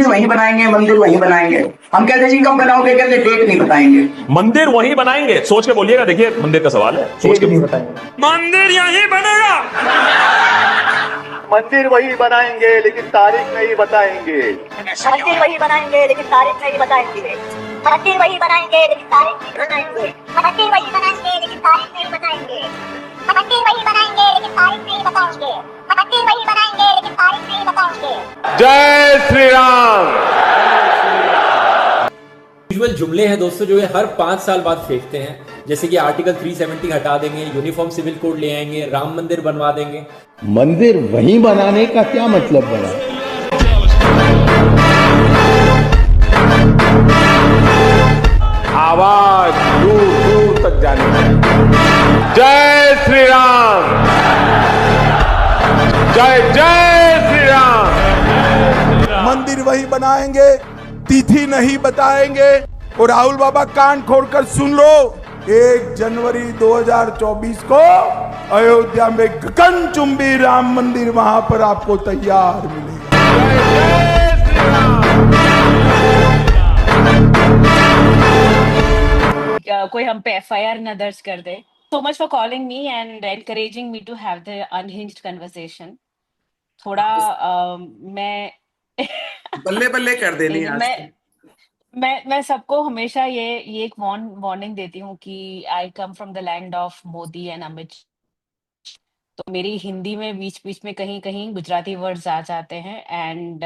वहीं बनाएंगे, मंदिर वहीं बनाएंगे। हम कहते जी कब बनाओगे, कहते डेट नहीं बताएंगे। मंदिर वहीं बनाएंगे, सोच के बोलिएगा, देखिए मंदिर का सवाल है, सोच डेट के नहीं बताएंगे। मंदिर यहीं बनेगा। मंदिर वही बनाएंगे लेकिन तारीख नहीं बताएंगे। मंदिर वही बनाएंगे लेकिन तारीख नहीं बताएंगे। मंदिर वही बनाएंगे लेकिन तारीख नहीं बताएंगे। मंदिर वही बनाएंगे लेकिन तारीख नहीं बताएंगे। मंदिर वही बनाएंगे लेकिन तारीख नहीं बताएंगे। मंदिर वही बनाएंगे लेकिन तारीख नहीं बताएंगे। जय श्री राम। यूजुअल जुमले हैं दोस्तों जो ये हर 5 साल बाद फेंकते हैं, जैसे कि आर्टिकल 370 हटा देंगे, यूनिफॉर्म सिविल कोड ले आएंगे, राम मंदिर बनवा देंगे। मंदिर वहीं बनाने का क्या मतलब बना? आवाज दूर दूर तक जानी चाहिए। जय श्री राम, जय जय श्री राम। मंदिर वही बनाएंगे, तिथि नहीं बताएंगे। और राहुल बाबा कान खोलकर सुन लो, 1 जनवरी 2024 को अयोध्या में गगनचुंबी राम मंदिर वहां पर आपको तैयार मिलेगा। कोई हम पे एफआईआर न दर्ज कर दे। So much for calling me and encouraging me to have the unhinged conversation. थोड़ा मैं बल्ले बल्ले कर देनी आज मैं तो। मैं सबको हमेशा ये एक वार्निंग देती हूँ कि I come from the land of Modi and Amit. तो मेरी हिंदी में बीच-बीच में कहीं-कहीं गुजराती वर्ड्स आ जाते हैं एंड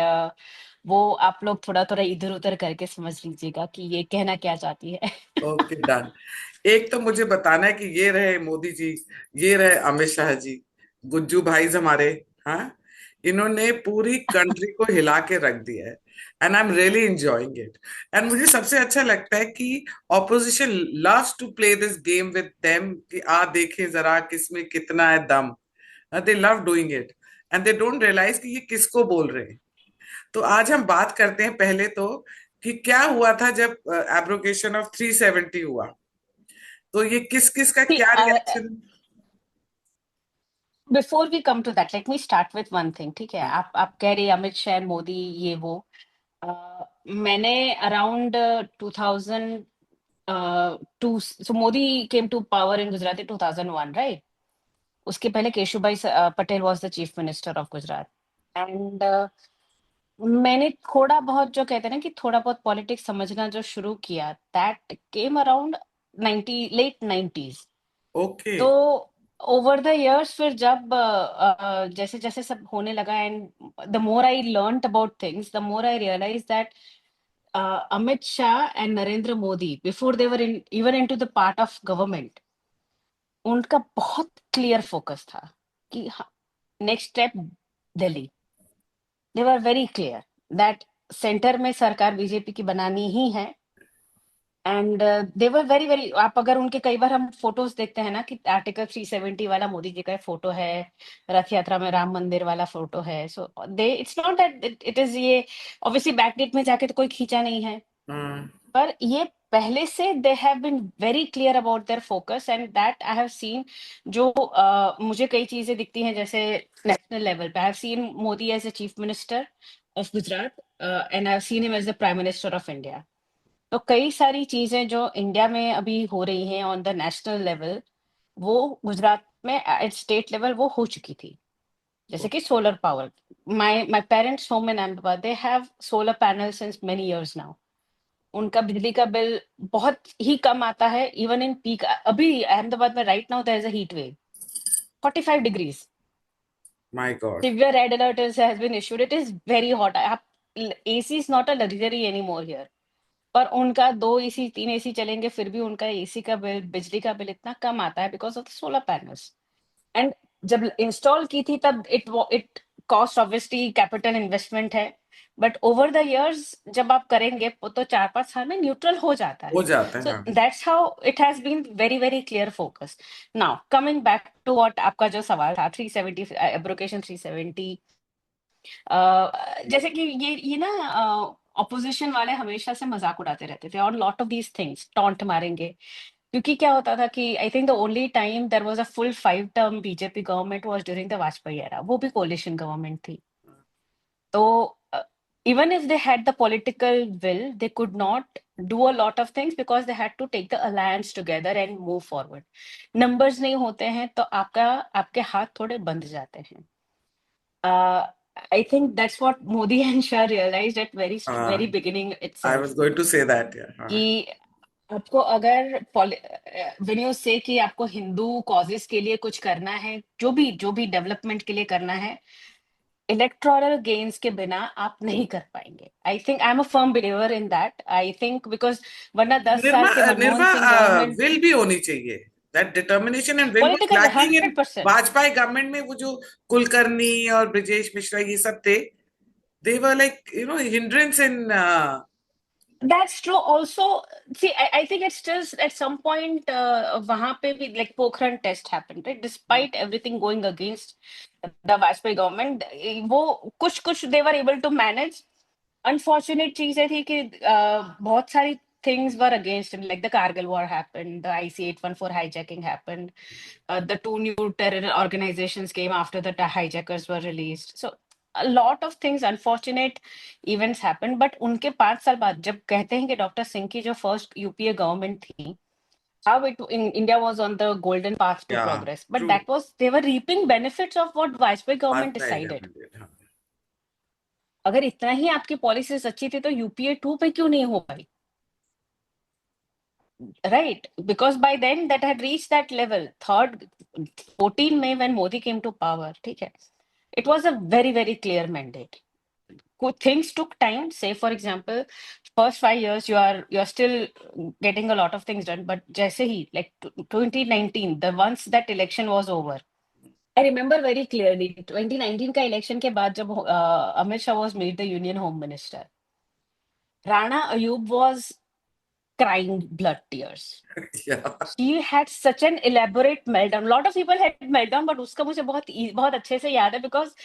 वो आप लोग थोड़ा-थोड़ा इधर-उधर करके समझ लीजिएगा कि ये कहना क्या चाहती है। Okay done. एक तो मुझे बताना है कि ये रहे मोदी जी, ये रहे अमित शाह जी, गुज्जू भाई हमारे। हाँ, इन्होंने पूरी कंट्री को हिला के रख दिया है and I am really enjoying it. And मुझे सबसे अच्छा लगता है कि opposition loves to play this game with them कि आ देखें जरा किसमें कितना है दम। They love doing it and they don't realise कि ये किसको बोल रहे हैं। तो आज हम बात करते हैं पहले तो कि क्या हुआ था जब एब्रोगेशन ऑफ 370 हुआ। तो ये किस किस का See, क्या reaction. Before we come to that let me start with one thing. ठीक है, आप कह रहे हैं अमित शाह मोदी ये वो। मैंने around 2002 so Modi came to power in Gujarat in 2001 right. उसके पहले Keshubhai Patel was the chief minister of Gujarat and मैंने थोड़ा बहुत जो कहते हैं ना कि थोड़ा बहुत पॉलिटिक्स समझना जो शुरू किया that came around 90 late 90s। Okay. तो ओवर द इयर्स फिर जब जैसे जैसे सब होने लगा and the more I learn about things the more I realise that Amit Shah and Narendra Modi before they were in even into the part of government उनका बहुत क्लियर फोकस था कि next step Delhi. They were very clear that centre में सरकार BJP की बनानी ही है and they were very very. आप अगर उनके कई बार हम फोटोज देखते हैं ना कि आर्टिकल 370 वाला मोदी जी का फोटो है, रथ यात्रा में राम मंदिर वाला फोटो है। So they it's not that it is ये ऑब्वियसली बैकडेट में जाके तो कोई खींचा नहीं है, पर ये पहले से they have been very clear about their focus and that I have seen. जो मुझे कई चीजें दिखती हैं जैसे नेशनल लेवल पे I have seen Modi as a chief minister of Gujarat and I have seen him as the prime minister of India. तो कई सारी चीजें जो इंडिया में अभी हो रही हैं ऑन द नेशनल लेवल वो गुजरात में एट स्टेट लेवल वो हो चुकी थी। जैसे कि solar power, my parents home in Ahmedabad they have solar panel since many years now. उनका बिजली का बिल बहुत ही कम आता है इवन इन पीक। अभी अहमदाबाद में right now there is a heat wave 45 degrees. My god. Severe red alert has been issued. It is very hot. आप AC is not a luxury any more here. पर उनका 2 AC 3 AC चलेंगे फिर भी उनका AC का bill बिजली का बिल इतना कम आता है because of the solar panels. And जब इंस्टॉल की थी तब it cost obviously capital investment है, बट ओवर द इयर्स जब आप करेंगे तो 4-5 साल में न्यूट्रल हो जाता हो है। जाता है सो हाँ। That's how it has been very very clear focus. Now coming back to what आपका जो सवाल था 370 एब्रोकेशन 370। जैसे कि ये ना ऑपोजिशन वाले हमेशा से मजाक उड़ाते रहते थे और lot of these things taunt मारेंगे। क्योंकि क्या होता था कि I think the only time there was a full 5 term BJP government was during the Vajpayee era, वो भी कोalition गवर्नमेंट थी। तो even if they had the political will, they could not do a lot of things because they had to take the alliance together and move forward. Numbers नहीं होते हैं तो आपके हाथ थोड़े बंध जाते हैं. uh, I think that's what Modi and Shah realized at very beginning I itself. was going to say that, yeah. कि आपको अगर when you say कि आपको हिंदू कॉजेस के लिए कुछ करना है, जो भी डेवलपमेंट के लिए करना है, इलेक्टोरल गेन्स के बिना आप नहीं कर पाएंगे. I think I am a firm believer in that. I think because वरना 10 साल के मनमोहन सिंह गवर्नमेंट विल भी होनी चाहिए. That determination and will was political lacking in 100%. Vajpayee government में. वो जो कुलकर्णी और ब्रिजेश मिश्रा ये सब थे, they were like hindrance in That's true. Also, see, I think it's still at some point वहां पे भी like Pokhran test happened, right? Despite everything going against the Vajpayee government, वो कुछ they were able to manage. Unfortunate चीज है थी कि बहुत सारी things were against him, like the Kargil war happened, the IC-814 hijacking happened, the 2 new terror organizations came after the hijackers were released. So a lot of things, unfortunate events happened. But उनके 5 साल बाद जब कहते हैं कि doctor Singh की जो first UPA government थी, how it in India was on the golden path to progress, but true. that was they were reaping benefits of what Vajpayee government Vajpayee decided. government, हाँ. अगर इतना ही आपकी पॉलिसीज अच्छी थी तो यूपीए 2 पे क्यों नहीं हो पाई? Right, because by then that had reached that level. 14 May when Modi came to power, ठीक है, it was a very clear mandate. Things took time. Say for example, first 5 years you're still getting a lot of things done, but जैसे ही like 2019, the once that election was over, I remember very clearly 2019 का election के बाद जब Amit Shah was made the Union Home Minister, Rana Ayub was crying blood tears. Yeah. He had such an elaborate meltdown. A lot of people had meltdown, but उसका मुझे बहुत अच्छे से याद है because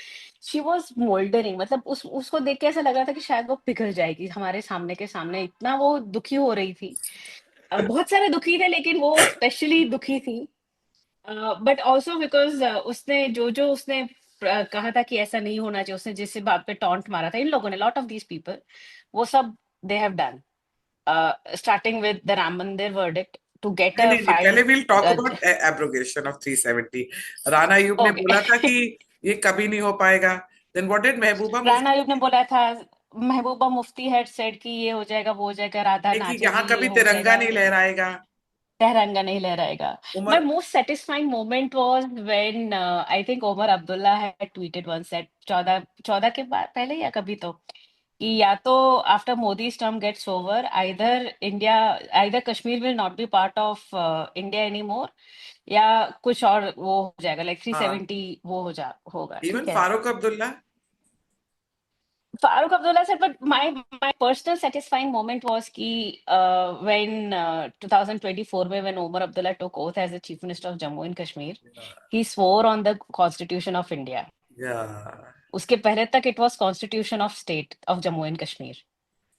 she was moldering. मतलब उसको देख के ऐसा लग रहा था कि शायद वो पिघल जाएगी हमारे सामने के सामने. इतना वो दुखी हो रही थी. बहुत सारे दुखी थे लेकिन वो स्पेशली दुखी थी. But also because उसने जो उसने कहा था कि ऐसा नहीं होना चाहिए, उसने जिस बात पे टॉन्ट मारा था इन लोगों ने, lot of these people, वो सब they have done. Starting with the Ram Mandir verdict to get a नहीं, file. पहले we'll talk about abrogation of 370. Rana Ayub ने बोला था कि ये कभी नहीं हो पाएगा. Then what did महबूबा राणा अयूब ने बोला था, महबूबा मुफ्ती had said कि ये हो जाएगा, वो हो जाएगा, राधा नाचेगी, यहाँ कभी तिरंगा नहीं लहराएगा, तिरंगा नहीं लहराएगा. My most satisfying moment was when I think Omar Abdullah had tweeted once that 14 के बाद पहले या कभी तो कि या तो after Modi's term gets over, either Kashmir will not be part of India anymore, या कुछ और वो हो जाएगा, like 370 वो होगा. Even Farooq Abdullah said, but my personal satisfying moment was कि when 2024 में when Omar Abdullah took oath as the Chief Minister of Jammu and Kashmir, he swore on the Constitution of India. Yeah. उसके पहले तक it was Constitution of State of Jammu and Kashmir.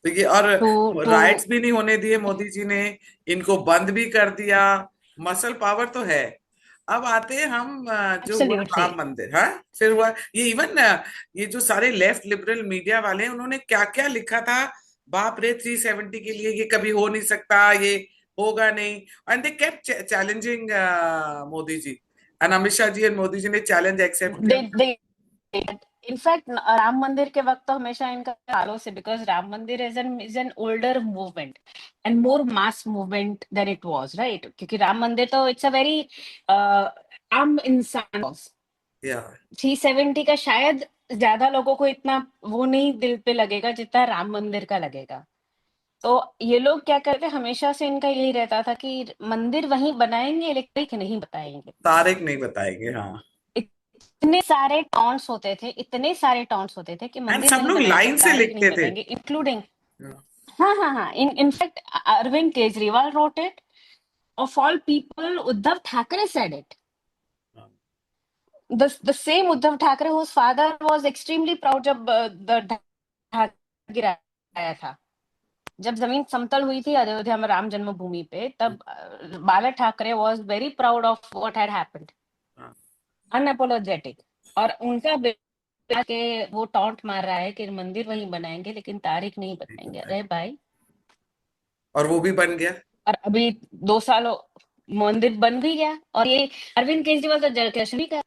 तो ये और riots भी नहीं होने दिए मोदी जी ने, इनको बंद भी कर दिया. मसल पावर तो है. अब आते हैं हम जो राम मंदिर, हाँ फिर हुआ ये. इवन ये जो सारे लेफ्ट लिबरल मीडिया वाले हैं, उन्होंने क्या क्या लिखा था, बाप रे 370 के लिए ये कभी हो नहीं सकता, ये होगा नहीं. And they kept challenging Modi ji, and Amit Shah ji and Modi ji ने चैलेंज एक्सेप्ट किया. In fact, राम मंदिर के वक्त तो हमेशा इनका सालों से, because राम मंदिर is an older movement and more mass movement than it was, right? क्योंकि राम मंदिर तो it's a very आम इंसान cause. 370 का शायद ज्यादा लोगों को इतना वो नहीं दिल पे लगेगा जितना राम मंदिर का लगेगा. तो ये लोग क्या करते, हमेशा से इनका यही रहता था कि मंदिर वहीं बनाएंगे, लेकिन नहीं बताएंगे, तारीख नहीं बताएंगे. हाँ, इतने सारे टॉन्ट्स होते थे कि मंदिर सब लोग लाइन से लिखते थे, इंक्लूडिंग हाँ. In fact Arvind Kejriwal wrote it. Of all people, Uddhav Thackeray said it. The same Uddhav Thackeray whose father was extremely proud जब ढाका गिराया था, जब जमीन समतल हुई थी अयोध्या में राम जन्मभूमि पे, तब बाला Thackeray was very proud of what had happened. Unapologetic. और उनका के वो टॉन्ट मार रहा है कि मंदिर वहीं बनाएंगे लेकिन तारीख नहीं बताएंगे। अरे भाई, और वो भी बन गया। और अभी 2 साल मंदिर बन भी गया, और ये अरविंद केजरीवाल तो जयकृष्ण भी कर।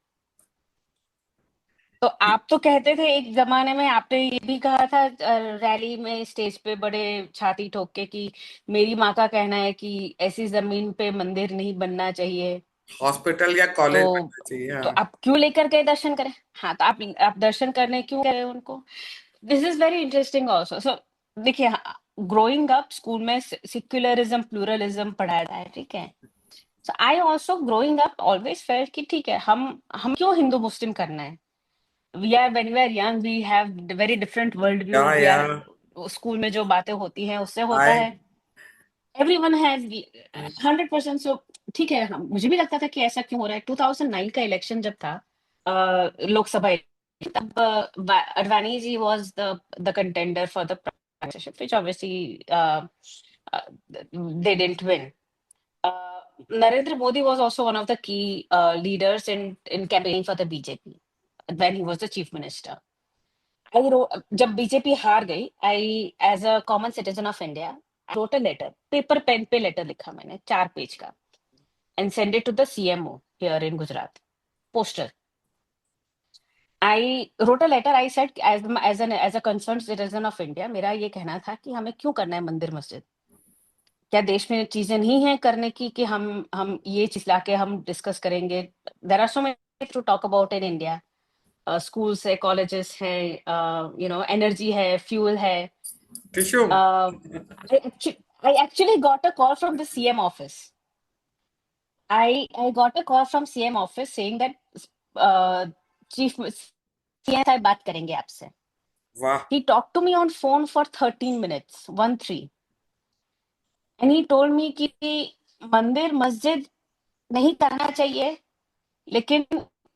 तो आप तो कहते थे एक जमाने में, आपने ये भी कहा था रैली में स्टेज पे बड़े छाती ठोक के कि मेरी माँ का कहना है कि ऐसी जमीन पे मंदिर नहीं बनना चाहिए। हॉस्पिटल या कॉलेज तो बनना चाहिए, तो हाँ। आप क्यों लेकर गए दर्शन करें? हाँ, तो आप दर्शन करने क्यों गए उनको? This is very interesting also. So देखिए, ग्रोइंग अप स्कूल में सिक्युलरिज्म प्लूरलिज्म पढ़ाया जाए, ठीक है। So I also growing up always felt कि ठीक है, हम क्यों हिंदू मुस्लिम करना है? We are when we are young we have very different world view, we या आर स्कूल में जो बातें होती हैं उससे होता आई। है। Everyone has 100%। सो ठीक है, मुझे भी लगता था कि ऐसा क्यों हो रहा है। 2009 का इलेक्शन जब था, लोकसभा, तब Advani ji was the contender for the prime ministership, which obviously they didn't win. Narendra Modi was also one of the key leaders in campaigning for the BJP when he was the chief minister. जब BJP हार गई, I as a common citizen of India wrote a letter, paper pen पे letter लिखा मैंने 4 page का, and send it to the CMO here in Gujarat, poster. I wrote a letter. I said as a concerned citizen of India, मेरा ये कहना था कि हमें क्यों करना है मंदिर मस्जिद? क्या देश में चीजें नहीं है करने की कि हम ये चीज लाके हम डिस्कस करेंगे? There are so many to talk about in India. Schools है, कॉलेजेस है, एनर्जी है, फ्यूल है। Tissue. I actually got a call from the CM office. I got a call from CM office saying that uh, chief CM साहब बात करेंगे आपसे. वाह। He talked to me on phone for 13 minutes, 13, and he told me कि मंदिर मस्जिद नहीं करना चाहिए, लेकिन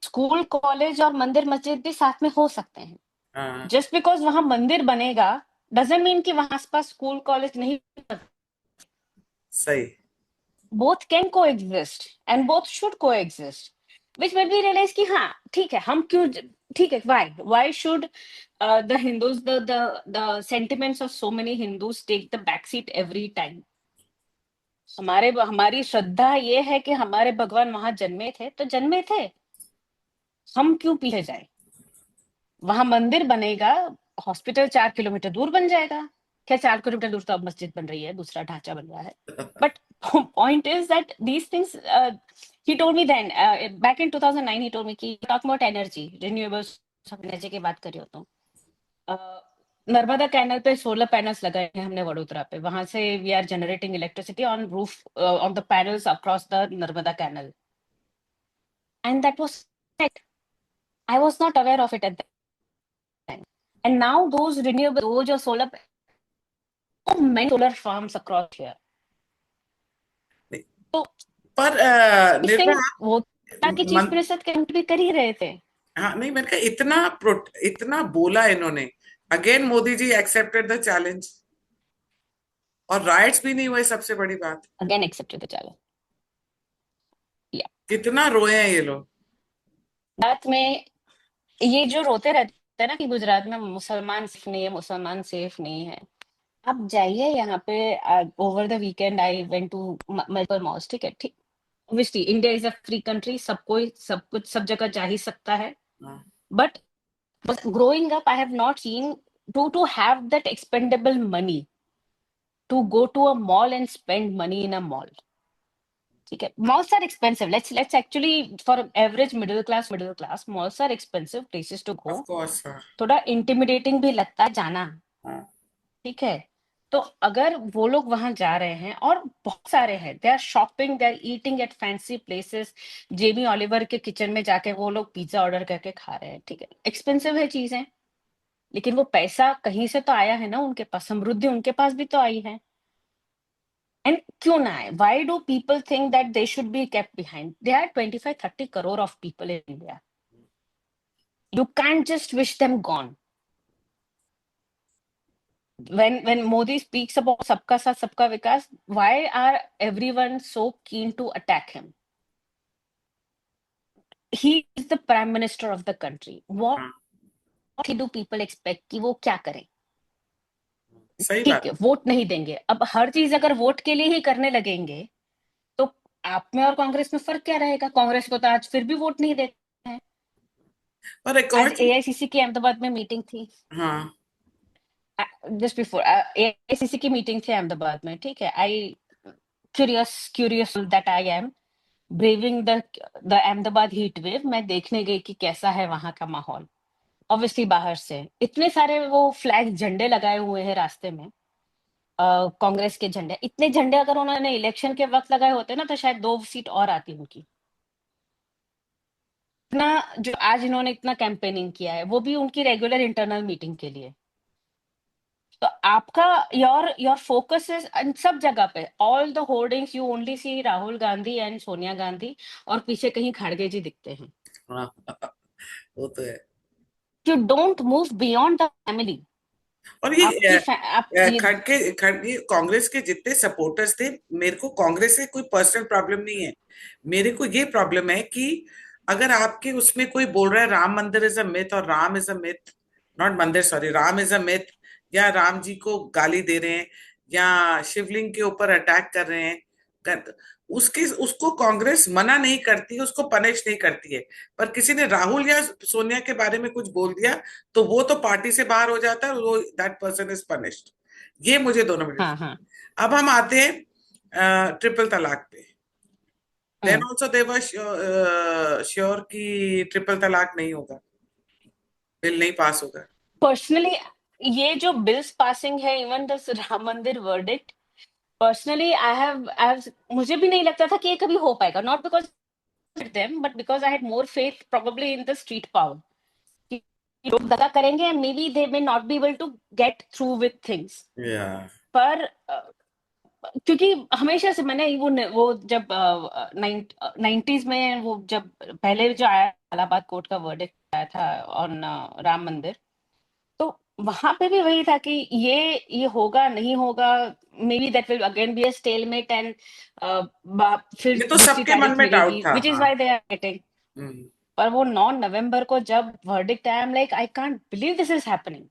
स्कूल कॉलेज और मंदिर मस्जिद भी साथ में हो सकते हैं। हाँ, जस्ट बिकॉज वहां मंदिर बनेगा डजंट मीन कि वहां आसपास स्कूल कॉलेज नहीं। सही। Both can coexist and both should coexist, which made me realise कि हाँ ठीक है, हम क्यों, ठीक है, why should the Hindus the sentiments of so many Hindus take the back seat every time? हमारी श्रद्धा ये है कि हमारे भगवान वहां जन्मे थे तो जन्मे थे, हम क्यों पीछे जाए? वहां मंदिर बनेगा, हॉस्पिटल 4 किलोमीटर दूर बन जाएगा। क्या 4 किलोमीटर दूर तो अब मस्जिद बन रही है, दूसरा ढांचा बन रहा है। But point is that these things, he told me then back in 2009, he told me कि talk about energy, renewables energy की बात करी हो तुम। नर्मदा कैनल पे सोलर पैनल्स लगाए हैं हमने वडोदरा पे, वहां से we are generating electricity on roof on the panels across the Narmada canal, and that was it. I was not aware of it at time. And now those renewable, those your solar, so many solar farms across here. नहीं, तो पर इस thing Nirbhaya, वो ताकि chief मन, minister camp भी कर ही रहे थे। हाँ नहीं, मैंने कहा इतना बोला इन्होंने। Again Modi ji accepted the challenge, और राइट्स भी नहीं हुए, सबसे बड़ी बात। Again accepted the challenge. या कितना रोए हैं ये लोग। रात में ये जो रोते रहते हैं ना कि गुजरात में मुसलमान सेफ नहीं है, मुसलमान सेफ नहीं है। आप जाइए यहाँ पे, over the weekend I went to multiple malls, ठीक है, ठीक। Obviously India is a free country, सब कोई सब कुछ सब जगह जा ही सकता है, हाँ, but growing up I have not seen to have that expendable money to go to a mall and spend money in a mall. ठीक है, malls are expensive. Let's actually, for average middle class malls are expensive places to go. Of course, हाँ। थोड़ा intimidating भी लगता है जाना, हाँ, ठीक है। तो अगर वो लोग वहां जा रहे हैं, और बहुत सारे हैं, they are shopping, they are eating at fancy places, Jamie Oliver के किचन में जाके वो लोग पिज्जा ऑर्डर करके खा रहे हैं, ठीक है, एक्सपेंसिव है चीजें, लेकिन वो पैसा कहीं से तो आया है ना, उनके पास समृद्धि उनके पास भी तो आई है। एंड क्यों ना आए? Why do people think that they should be kept behind? They are 25-30 crore of people in India, you can't just wish them gone. when Modi speaks about सबका साथ सबका विकास, why are everyone so keen to attack him? He is the prime minister of the country. What हाँ, do people expect कि वो क्या करें? सही ठीक बात। है, वोट नहीं देंगे। अब हर चीज अगर वोट के लिए ही करने लगेंगे तो आप में और कांग्रेस में फर्क क्या रहेगा? कांग्रेस को तो आज फिर भी वोट नहीं देते हैं। पर आज अकॉर्डिंग, एआईसीसी की अहमदाबाद में मीटिंग थी, हाँ, जस्ट बिफोर एआईसीसी की मीटिंग थी अहमदाबाद में, ठीक है। I curious that I am braving the Ahmedabad heat wave, मैं देखने गई कि कैसा है वहां का माहौल। ऑब्वियसली बाहर से इतने सारे वो फ्लैग झंडे लगाए हुए हैं रास्ते में, कांग्रेस के झंडे। इतने झंडे अगर उन्होंने इलेक्शन के वक्त लगाए होते ना तो शायद 2 सीट और आती उनकी। इतना जो आज इन्होंने इतना कैंपेनिंग किया है वो भी उनकी रेगुलर इंटरनल मीटिंग के लिए। तो आपका योर फोकस इज इन सब जगह पे, all the hoardings you only see Rahul Gandhi and Sonia Gandhi, और पीछे कहीं खड़गे जी दिखते हैं। हाँ, वो तो है। You don't move beyond the family. और ये आप ये खड़गे कांग्रेस के जितने सपोर्टर्स थे, मेरे को कांग्रेस से कोई पर्सनल प्रॉब्लम नहीं है। मेरे को ये प्रॉब्लम है कि अगर आपके उसमें कोई बोल रहा है राम मंदिर इज अ मिथ, और Ram is a myth, not मंदिर, sorry, Ram is a myth, या राम जी को गाली दे रहे हैं, या शिवलिंग के ऊपर अटैक कर रहे हैं, उसके उसको कांग्रेस मना नहीं करती है, उसको पनिश नहीं करती है। पर किसी ने राहुल या सोनिया के बारे में कुछ बोल दिया तो वो तो पार्टी से बाहर हो जाता है, और वो दैट पर्सन इज पनिश्ड। ये मुझे दोनों में हाँ difference। हाँ। अब हम आते हैं ट्रिपल तलाक पे। Then hmm. Also they were sure कि ट्रिपल तलाक नहीं होगा, बिल नहीं पास होगा। पर्सनली ये जो बिल्स पासिंग है, इवन द राम मंदिर वर्डिक्ट, पर्सनली आई हैव मुझे भी नहीं लगता था कि ये कभी हो पाएगा, not because them but because I had more faith probably in the street power कि लोग दगा करेंगे and maybe they may not be able to get through with things. या पर क्योंकि हमेशा से मैंने वो जब 90s में वो जब पहले जो आया इलाहाबाद कोर्ट का वर्डिक्ट आया था ऑन राम मंदिर, तो वहां पे भी वही था कि ये होगा नहीं होगा, may be that will again be a stalemate and फिर ये तो दूसरी सबके मन तारीख में डाउट मिलेगी, था, विच इज हाँ। Why they are getting. Hmm. पर वो 9 नवंबर को जब वर्डिक्ट आया, I am like I can't believe this is happening.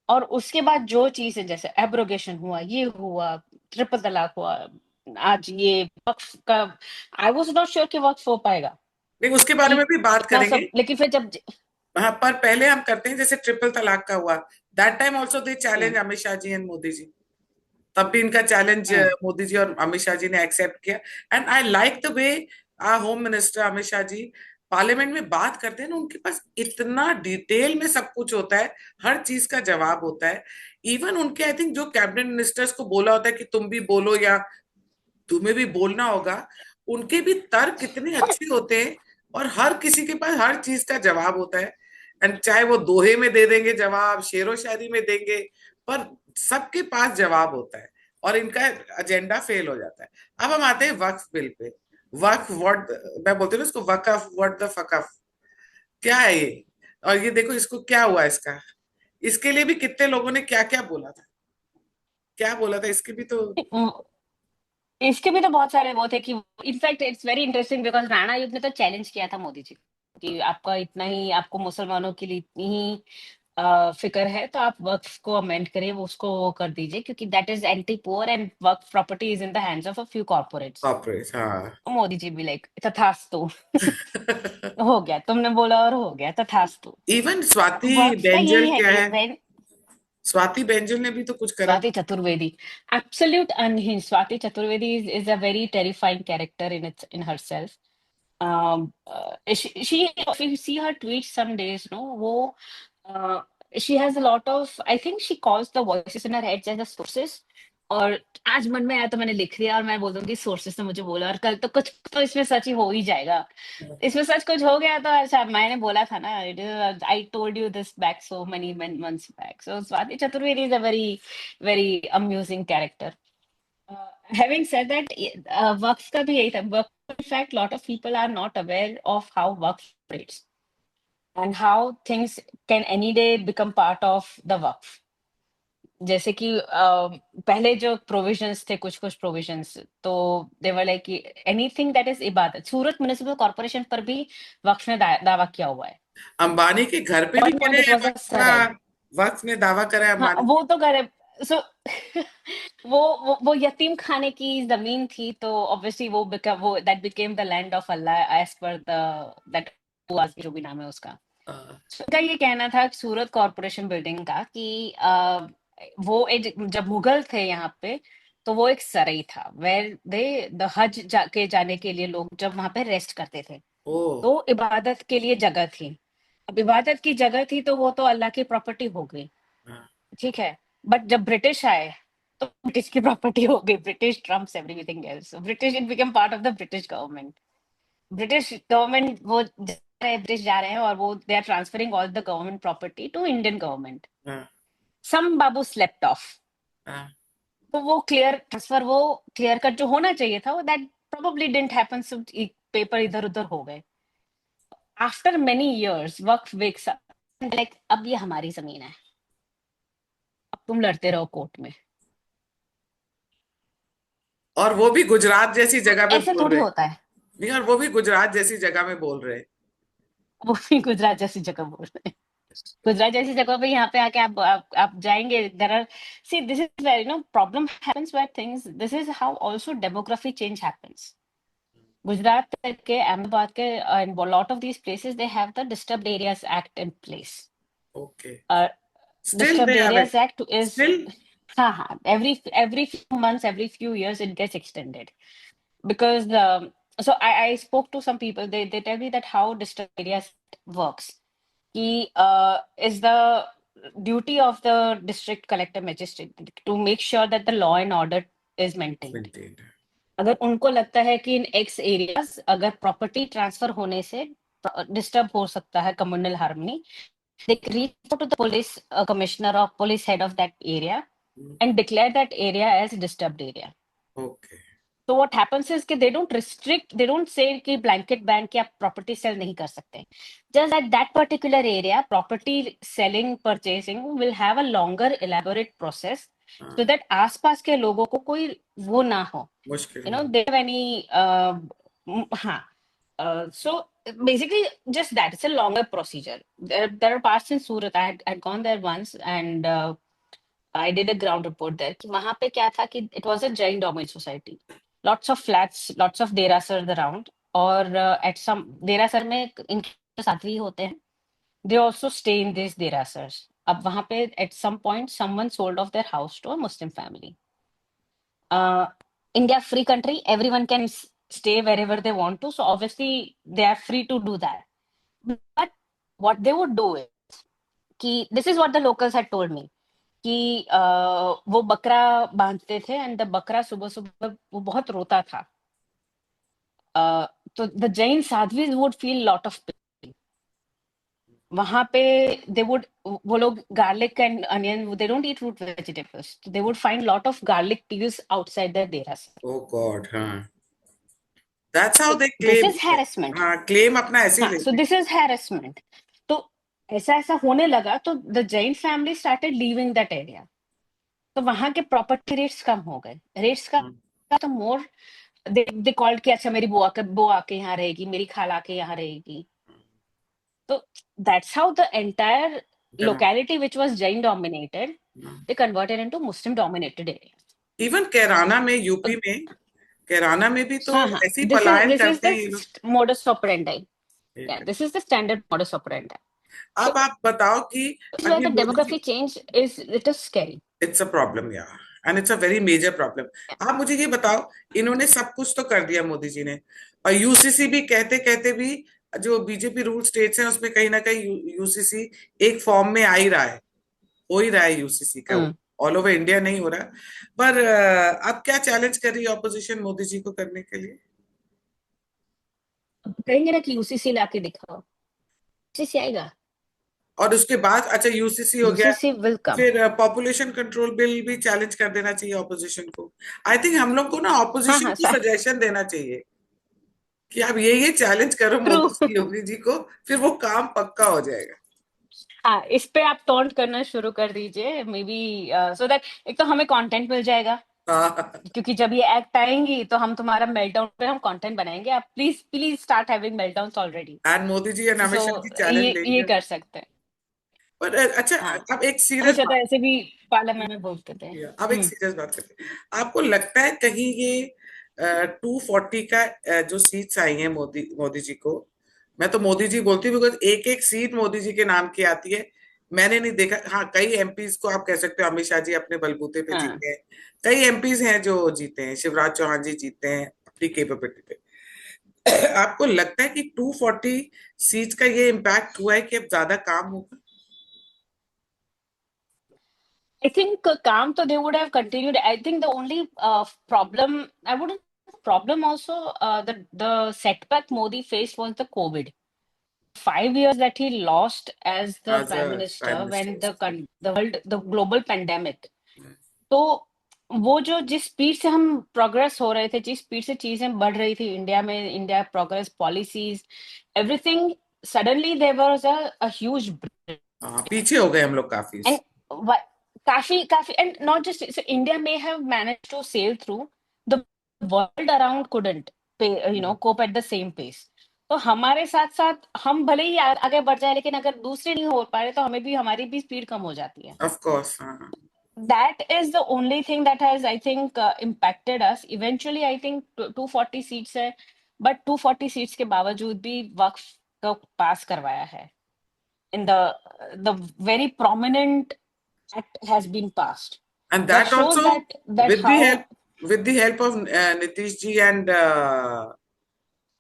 और उसके बाद जो चीजें जैसे एब्रोगेशन हुआ, ये हुआ, ट्रिपल तलाक हुआ, आज ये वक्फ का, आई वाज नॉट श्योर कि वक्फ हो पाएगा नहीं, उसके बारे कि में भी बात इतना करेंगे। सब, लेकिन फिर जब हाँ, पर पहले हम करते हैं जैसे ट्रिपल तलाक का हुआ, that time also they challenge hmm Amit Shah ji and Modi ji. तब भी इनका चैलेंज हम्म मोदी जी और अमित शाह जी ने एक्सेप्ट किया। And I like the way home minister Amit Shah ji parliament में बात करते हैं ना, उनके पास इतना डिटेल में सब कुछ होता है, हर चीज का जवाब होता है। इवन उनके आई थिंक जो कैबिनेट मिनिस्टर्स को बोला होता है कि तुम भी बोलो या तुम्हें भी बोलना होगा, उनके भी तर्क कितने अच्छे होते हैं, और हर किसी के पास हर चीज का जवाब होता है। एंड चाहे वो दोहे में दे देंगे जवाब, शेरो शायरी में देंगे, पर सबके पास जवाब होता है, और इनका एजेंडा फेल हो जाता है। अब हम आते हैं वक्फ बिल पे। वक्फ व्हाट, मैं बोलती हूँ इसको वकफ, व्हाट द फकफ, क्या है ये? और ये देखो इसको क्या हुआ इसका, इसके लिए भी कितने लोगों ने क्या क्या बोला था, क्या बोला था इसके भी तो। इसके भी तो बहुत सारे वो थे कि in fact it's very interesting because Rana युग ने तो चैलेंज किया था मोदी जी को कि आपका इतना ही, आपको मुसलमानों के लिए इतनी ही फिक्र है तो आप वक्फ को अमेंड करिए, वो उसको वो कर दीजिए, क्योंकि that is anti poor and Waqf property is in the hands of a few corporates. Corporate, हाँ। मोदी जी भी लाइक तथास्तु। हो गया, तुमने बोला और हो गया, तथास्तु। इवन स्वाति वक्फ का यही बेंजल है क्या कि है, स्वाति बेंजल ने भी तो कुछ करा था। Swati Chaturvedi, absolute unhinged. Swati Chaturvedi is a very terrifying character in herself. If you see her tweets some days, no, she has a lot of, I think she calls the voices in her head as the sources. और आज मन में आया तो मैंने लिख दिया, और मैं बोल दूंगी सोर्सेस ने मुझे बोला, और कल तो कुछ तो इसमें सच ही हो ही जाएगा। इसमें सच कुछ हो गया तो अच्छा, मैंने बोला था ना, I told you this back so many months back. So Swati Chaturvedi is a very very amusing character. Having said that, वक्फ का भी यही था। वक्फ, in fact, lot of people are not aware of how Waqf operates and how things can any day become part of the वक्फ। जैसे कि पहले जो provisions थे, कुछ कुछ प्रोविजंस, तो देवर लाइक एनीथिंग दैट इज इबादत। सूरत म्युनिसिपल कॉर्पोरेशन पर भी वक्फ ने दावा किया हुआ है अंबानी के घर पे भी पॉइंट गिरे इट हैं, वाज अ पूरा सराय। वक्त ने दावा करा है हाँ, अंबानी। वो तो करे। सो वो यतीम खाने की जमीन थी, तो ऑब्वियसली वो that became the land of Allah as per the that, जो भी नाम है उसका। हाँ, So, उनका ये कहना था सूरत कॉरपोरेशन बिल्डिंग का कि वो जब मुगल थे यहाँ पे, तो वो एक सराय था वेर दे द हज जाके जाने के लिए लोग जब वहां पे रेस्ट करते थे, ओ, तो इबादत के लिए जगह थी। अब इबादत की जगह थी तो वो तो अल्लाह की प्रॉपर्टी हो गई, हाँ, ठीक है। बट जब ब्रिटिश आए तो ब्रिटिश की प्रॉपर्टी हो गई, British Trump's everything else, British it become part of the British government. British government वो जा रहे हैं, ब्रिटिश जा रहे हैं, और वो they are transferring all the government property to Indian government. हाँ, सम बाबू स्लेप्ट ऑफ, हाँ। तो वो क्लियर ट्रांसफर, वो क्लियर कट जो होना चाहिए था, वो that probably didn't happen, so paper इधर उधर हो गए। After many years Waqf wakes up like अब ये हमारी जमीन है, अब तुम लड़ते रहो कोर्ट में। और वो भी गुजरात जैसी तो जगह पे ऐसे बोल थोड़ी रहे। होता है। नहीं, और वो भी गुजरात जैसी जगह में बोल रहे। वो भी गुजरात जैसी जगह बोल रहे हैं। गुजरात जैसी जगह पे यहाँ पे आके आप जाएंगे, there are, see this is where problem happens where things, this is how also demography change happens. Gujarat के, अहमदाबाद के, and lot of these places they have the disturbed areas act in place. Okay, still Disturbed they have Areas it, Act is, still. हाँ, every few months, every few years, it gets extended because so I spoke to some people. They tell me that how disturbed areas works. He is the duty of the district collector magistrate to make sure that the law and order is maintained. अगर उनको लगता है कि इन x areas अगर property transfer होने से disturb हो सकता है communal harmony, they reach out to the police commissioner or police head of that area and declare that area as disturbed area. Okay, So what happens is कि they don't restrict, they don't say कि blanket ban कि आप property sell नहीं कर सकते. Just at that particular area, property selling, purchasing will have a longer elaborate process so that आसपास के लोगों को कोई वो ना हो. मुश्किल You ना। know, they have any हाँ. So basically, just that it's a longer procedure. There are parts in Surat. I had gone there once, and I did a ground report there. कि वहाँ पे क्या था कि it was a Jain dominant society. Lots of flats, lots of derasars around. और at some derasar में इनके साथी होते हैं. They also stay in these derasars. अब वहाँ पे at some point someone sold off their house to a Muslim family. India free country, everyone can stay wherever they want to. So obviously they are free to do that. But what they would do is कि this is what the locals had told me कि वो बकरा बांधते थे and the बकरा सुबह सुबह वो बहुत रोता था. तो the Jain sadhvis would feel lot of pain. वहां पे दे वुड, वो लोग garlic and onion, they don't eat root vegetables, they would find lot of garlic teas outside there डेरास. ओ गॉड, हाँ, that's how So they this claim. is harassment. हाँ, claim अपना ऐसे ही हाँ, so लेते हैं। this is harassment. तो ऐसा ऐसा होने लगा तो the Jain family started leaving that area. तो वहां के प्रॉपर्टी रेट्स कम हो गए. रेट्स का तो मोर दे कॉल्ड कि अच्छा मेरी बुआ के यहाँ रहेगी, मेरी खाला के यहाँ रहेगी. तो that's how the entire locality which was Jain dominated, they converted into Muslim dominated area. Even Kairana में, यूपी में, कैराना में भी तो हाँ हाँ, ऐसी this is पलायन this is करते the हैं ये लोग। modus operandi. Yeah, this is the standard modus operandi. अब आप बताओ कि That's why अभी the Modi demography change is, it is scary. It's a problem, या and it's a very major problem. आप मुझे ये बताओ, इन्होंने सब कुछ तो कर दिया मोदी जी ने, और यूसीसी भी कहते कहते भी, जो बीजेपी रूल स्टेट्स हैं उसमें कहीं ना कहीं यूसीसी एक फॉर्म में आ ही रहा है, हो ही रहा है यूसीसी का, ऑल ओवर इंडिया नहीं हो रहा। पर अब क्या चैलेंज कर रही है ऑपोजिशन मोदी जी को करने के लिए? कहेंगे ना कि यूसीसी लाके दिखाओ, यूसीसी आएगा. और उसके बाद अच्छा यूसीसी हो गया, यूसीसी will come. फिर पॉपुलेशन कंट्रोल बिल भी चैलेंज कर देना चाहिए ऑपोजिशन को। आई थिंक हम लोग को ना हाँ ऑपोजिशन हाँ, को सजेशन देना चाहिए कि आप ये चैलेंज करो मोदी जी, योगी जी को, फिर वो काम पक्का हो जाएगा। हाँ, इस पे आप टॉन्ट करना शुरू कर दीजिए, मे बी सो दैट एक तो हमें कंटेंट मिल जाएगा. हाँ। क्योंकि जब ये एक्ट आएंगी तो हम तुम्हारा मेल्टडाउन पे हम कंटेंट बनाएंगे, आप please please start having meltdowns already. And Modi ji and Amit so Shah ji challenge ये लेंगे। कर सकते हैं। पर अच्छा, हाँ, अब एक अमित सीरियस शाह तो बात, ऐसे भी पार्लियामेंट में बोलते थे। अब एक सीरियस बात करते हैं। आपको लगता है कहीं ये 240 का जो सीट्स आई हैं मोदी मोदी जी को, मैं तो मोदी जी बोलती हूँ बिकॉज एक एक सीट मोदी जी के नाम की आती है। मैंने नहीं देखा, हाँ कई एमपीज को आप कह सकते हो अमित शाह जी अपने बलबूते पे हाँ, जीते हैं, कई एमपीज हैं जो जीते हैं, शिवराज चौहान जी जीते हैं अपनी कैपेबिलिटी पे। आपको लगता है कि 240 सीट्स का ये इम्पैक्ट हुआ है कि अब ज्यादा काम होगा? I think calm, so they would have continued. I think the only problem, I wouldn't problem also, the setback Modi faced was the COVID. 5 years that he lost as the as a prime prime minister when minister. the world, the global pandemic. तो वो जो जिस speed से हम progress हो रहे थे, जिस स्पीड से चीजें बढ़ रही थी इंडिया में, India progress policies, everything, suddenly there was a huge हाँ, पीछे हो गए हम लोग काफी। and काफी काफी and not just so India may have managed to sail through, the world around couldn't cope at the same pace. तो हमारे साथ साथ हम भले ही आगे बढ़ जाए, लेकिन अगर दूसरे नहीं हो पा रहे तो हमें भी, हमारी भी स्पीड कम हो जाती है। ऑफ कोर्स, हाँ। That is the only thing that has, I think, impacted us. Eventually, I think 240 seats है, but 240 seats के बावजूद भी वक्फ को पास करवाया है। In the very prominent act has been passed. And That that shows also that with the help how with the help of Nitish ji and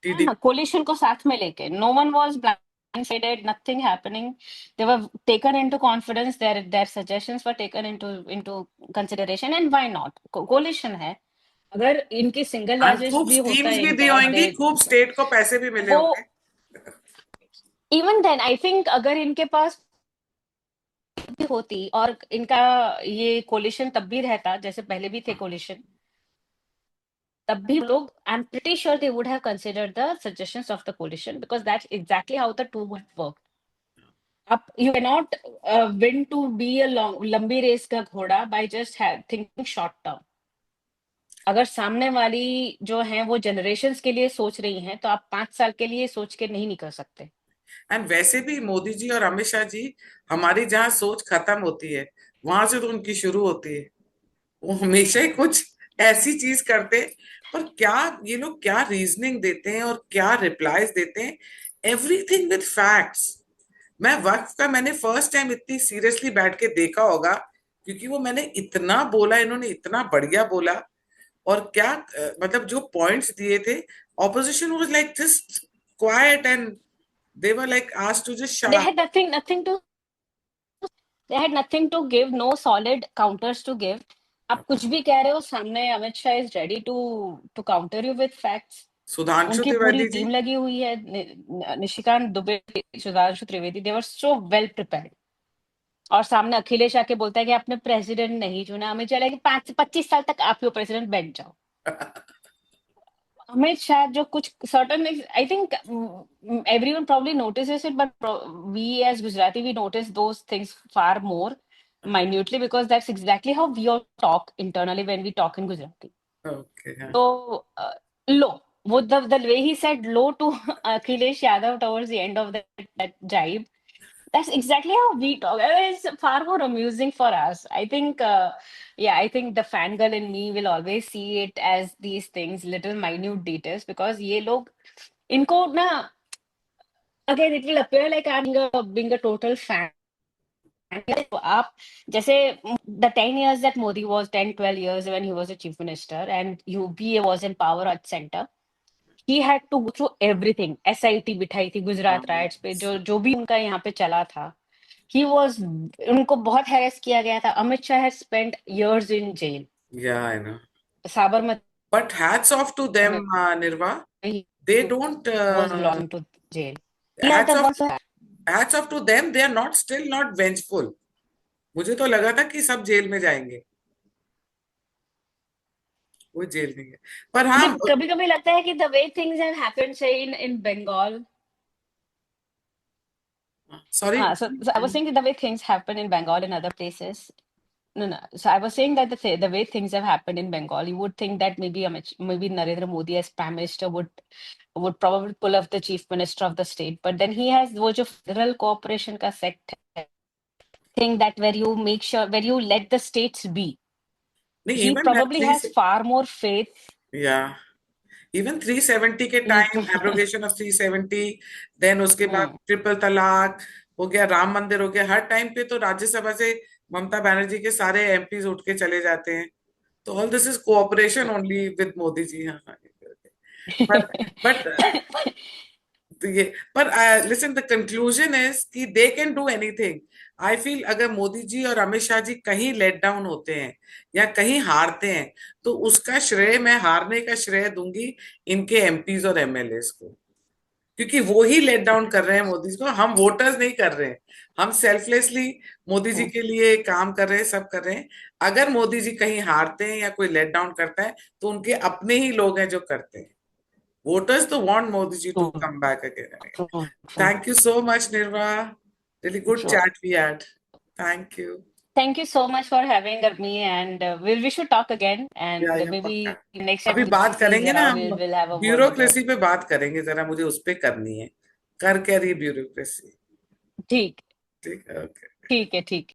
TD. coalition को साथ में लेके, no one was blindsided, nothing happening. They were taken into confidence. Their suggestions were taken into consideration, and why not? Coalition है, अगर इनकी single And largest खूब भी होता स्कीम्स है भी दी इनका, होंगी, खूब स्टेट को पैसे भी मिले वो होंगे। इवन देन आई थिंक अगर इनके पास भी होती और इनका ये कोलिशन तब भी रहता जैसे पहले भी थे कोलिशन, तब भी लोग, I am pretty sure they would have considered the suggestions of the coalition, because that's exactly how the two would work. आप you can not win to be a लंबी रेस का घोड़ा by just thinking short term. अगर सामने वाली जो है वो जनरेशन्स के लिए सोच रही हैं, तो आप 5 साल के लिए सोच के नहीं निकल सकते। एंड वैसे भी मोदी जी और अमित शाह जी, हमारी जहाँ सोच खत्म होती है वहां से तो उनकी शुरू होती है। वो हमेशा ही कुछ ऐसी चीज करते हैं, पर क्या ये लोग क्या रीजनिंग देते हैं और क्या रिप्लाईज देते हैं, एवरीथिंग विद फैक्ट्स। मैं वक्त का मैंने फर्स्ट टाइम इतनी सीरियसली बैठ के देखा होगा, क्योंकि वो मैंने इतना बोला, इन्होंने इतना बढ़िया बोला। और क्या मतलब जो पॉइंट्स दिए थे, opposition was like just quite and they were like asked to just shut They up. had nothing to they had nothing to give, no solid counters to give. आप कुछ भी कह रहे हो, सामने Amit Shah is ready to counter you with facts. Sudhanshu उनकी पूरी Trivedi ji. Team लगी हुई है, Nishikant Dubey, Sudhanshu Trivedi, they were so well prepared. और सामने अखिलेश आके बोलता है कि आपने प्रेसिडेंट नहीं चुना, अमित शाह कि 5 25 साल तक आप ही हो प्रेसिडेंट, बैठ जाओ। अमित शाह जो कुछ certain, I think everyone probably notices it, but we as Gujarati, we notice those things far more minutely, because that's exactly how we all talk internally when we talk in Gujarati. Okay, हाँ। So low, what the way he said low to Akhilesh Yadav towards the end of that jibe, that's exactly how we talk. It's far more amusing for us. I think, yeah, I think the fangirl in me will always see it as these things, little minute details, because ये लोग, इनको ना, again, it will appear like I'm being a total fan. तो आप जैसे the 10 years that Modi was, 10 12 years when he was a chief minister and UPA was in power at center, he had to go through everything. SIT बिठाई थी Gujarat rights पे, जो जो भी उनका यहाँ पे चला था, he was, उनको बहुत हैरेस किया गया था। Amit Shah has spent years in jail, या I know, Sabarmati but hats off to them, में निर्वा। he they don't, was long to jail. He had hats the off, one. Hats off to them, they are not still not vengeful. मुझे तो लगा था कि सब jail में जाएंगे, वो जेल नहीं है। पर हाँ, मुझे कभी कभी लगता है कि the way things have happened, say in Bengal, sorry. so I was thinking the way things happen in Bengal and other places, No, no. So I was saying that the way things have happened in Bengal, you would think that maybe Narendra Modi as Prime Minister would probably pull off the Chief Minister of the state, but then he has वो जो federal cooperation का sect है, thing that where you let the states be. नहीं, He even probably has far more faith. या even 370 के time, abrogation of 370, then उसके बाद triple तलाक हो गया, राम मंदिर हो गया, हर टाइम पे तो राज्यसभा से ममता बनर्जी के सारे एमपीज उठ के चले जाते हैं। तो all this is cooperation only with Modi ji. हाँ, बट ये पर लिसन, द कंक्लूजन इज कि they can do anything. I feel अगर मोदी जी और अमित शाह जी कहीं लेट डाउन होते हैं या कहीं हारते हैं, तो उसका श्रेय, मैं हारने का श्रेय दूंगी इनके एमपीज और एमएलए को, क्योंकि वो ही लेट डाउन कर रहे हैं मोदी जी को। हम वोटर्स नहीं कर रहे हैं, हम सेल्फलेसली मोदी जी के लिए काम कर रहे हैं, सब कर रहे हैं। अगर मोदी जी कहीं हारते हैं या कोई लेट डाउन करता है, तो उनके अपने ही लोग हैं जो करते हैं। Voters to want Modi ji to come back again. Thank you so much, Nirva. Really good chat we had. Thank you. Thank you so much for having me, and we should talk again, and Yeah, maybe पक्का। next time अभी बात करेंगे ना हम, we'll have a word bureaucracy पे बात करेंगे, जरा मुझे उस पे करनी है, कर क्या रही ब्यूरोक्रेसी। ठीक ठीक है, ओके। ठीक है, ठीक।